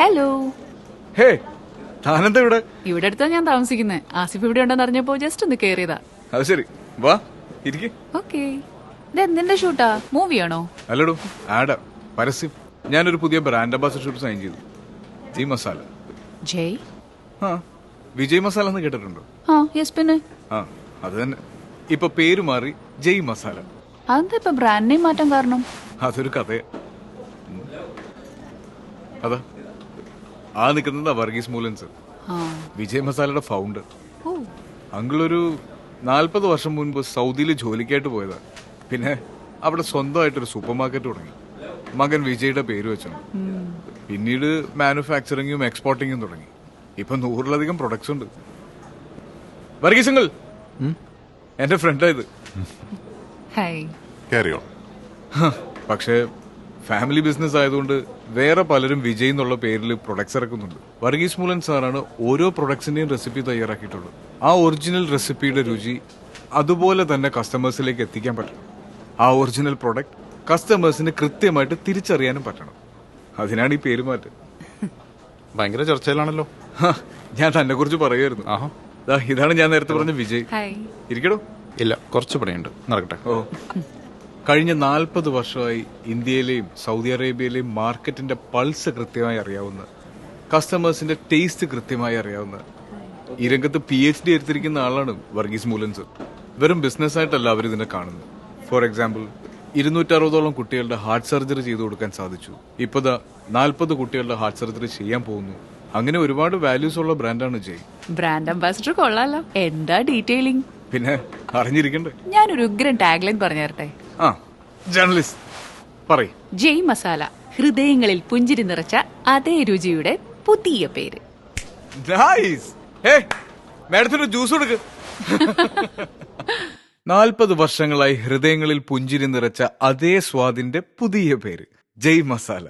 Hello. ഹേ, താനെന്താ ഇവിടെ? ഇവിടെ അടുത്താ ഞാൻ താമസിക്കുന്നത്. ആസിഫ് ഇവിടെ ഉണ്ടെന്ന് അറിഞ്ഞപ്പോ ജസ്റ്റ് ഒന്ന് കേറിയതാ. അത് ശരി, വാ ഇരിക്കെ. ഓക്കേ. ഇത് എന്തിന്റെ ഷൂട്ടാ? മൂവിയാണോ? അല്ലടോ, ആഡാ, പരസ്യം. ഞാനൊരു പുതിയ ബ്രാൻഡ് അംബാസിഡർഷിപ്പ് സൈൻ ചെയ്തു. ജയ് മസാല. ജയ്? ആ, വിജയ് മസാല എന്ന് കേട്ടിട്ടുണ്ടോ? ആ, യെസ്. പിന്നെ ആ, അത് തന്നെ. ഇപ്പൊ പേര് മാറി ജയ് മസാല. അതെന്താ ഇപ്പൊ ബ്രാൻഡ് നെയിം മാറ്റാൻ കാരണം? അതൊരു കഥയാ. അതാ ആ നിൽക്കുന്നതാ വർഗീസ് മൂലൻസ്, വിജയ് മസാലയുടെ ഫൗണ്ടർ. അങ്കിളൊരു 40 വർഷം മുൻപ് സൗദിയിൽ ജോലിക്കായിട്ട് പോയതാ. പിന്നെ അവിടെ സ്വന്തമായിട്ടൊരു സൂപ്പർ മാർക്കറ്റ് തുടങ്ങി. മകൻ വിജയുടെ പേര് വെച്ചു. പിന്നീട് മാനുഫാക്ചറിങ്ങും എക്സ്പോർട്ടിങ്ങും തുടങ്ങി. ഇപ്പൊ 100-ലധികം പ്രൊഡക്ട്സ് ഉണ്ട്. വർഗീസ് അങ്കിൾ, എന്റെ ഫ്രണ്ടായത്. പക്ഷേ ഫാമിലി ബിസിനസ് ആയതുകൊണ്ട് വേറെ പലരും വിജയ് എന്നുള്ള പേരിൽ പ്രൊഡക്ട്സ് ഇറക്കുന്നുണ്ട്. വർഗീസ് മൂലൻ സാറാണ് ഓരോ പ്രൊഡക്ട്സിന്റെയും റെസിപ്പി തയ്യാറാക്കിയിട്ടുള്ളത്. ആ ഒറിജിനൽ റെസിപ്പിയുടെ രുചി അതുപോലെ തന്നെ കസ്റ്റമേഴ്സിലേക്ക് എത്തിക്കാൻ പറ്റണം. ആ ഒറിജിനൽ പ്രൊഡക്റ്റ് കസ്റ്റമേഴ്സിന് കൃത്യമായിട്ട് തിരിച്ചറിയാനും പറ്റണം. അതിനാണ് ഈ പേര് മാറ്റം. ഭയങ്കര ചർച്ചയിലാണല്ലോ. ഞാൻ തന്നെ കുറിച്ച് പറയുമായിരുന്നു. ഇതാണ് ഞാൻ നേരത്തെ പറഞ്ഞ വിജയ്. ഇരിക്കടോ. ഇല്ല, കുറച്ച് പണിയുണ്ട്, നടക്കട്ടെ. ഓ, കഴിഞ്ഞ 40 വർഷമായി ഇന്ത്യയിലെയും സൗദി അറേബ്യയിലെയും മാർക്കറ്റിന്റെ പൾസ് കൃത്യമായി അറിയാവുന്ന, കസ്റ്റമേഴ്സിന്റെ ടേസ്റ്റ് കൃത്യമായി അറിയാവുന്ന, ഈ രംഗത്ത് PhD എടുത്തിരിക്കുന്ന ആളാണ് വർഗീസ് മൂലൻസ്. വെറും ബിസിനസ്സായിട്ടല്ല അവർ ഇതിനെ കാണുന്നത്. ഫോർ എക്സാമ്പിൾ, 260ഓളം കുട്ടികളുടെ ഹാർട്ട് സർജറി ചെയ്തു കൊടുക്കാൻ സാധിച്ചു. ഇപ്പതാ 40 കുട്ടികളുടെ ഹാർട്ട് സർജറി ചെയ്യാൻ പോകുന്നു. അങ്ങനെ ഒരുപാട് വാല്യൂസ് ഉള്ള ബ്രാൻഡാണ് ജയ്. ബ്രാൻഡ് അംബാസിഡർ കൊള്ളാലോ. എന്താ ഡീറ്റെയിലിംഗ്. പിന്നെ അറിഞ്ഞിരിക്കണ്ടേ? ഞാനൊരു ഉഗ്രൻ ടാഗ്ലൈൻ പറഞ്ഞു തരട്ടെ? ആ, ജേർണലിസ്റ്റ് പറയ്. ജയ് മസാല, ഹൃദയങ്ങളിൽ പുഞ്ചിരി നിറച്ച അതേ രുചിയുടെ പുതിയ പേര്. നൈസ്. മാഡത്തിന് ജ്യൂസ് കൊടുക്ക്. 40 വർഷങ്ങളായി ഹൃദയങ്ങളിൽ പുഞ്ചിരി നിറച്ച അതേ സ്വാദിന്റെ പുതിയ പേര് ജയ് മസാല.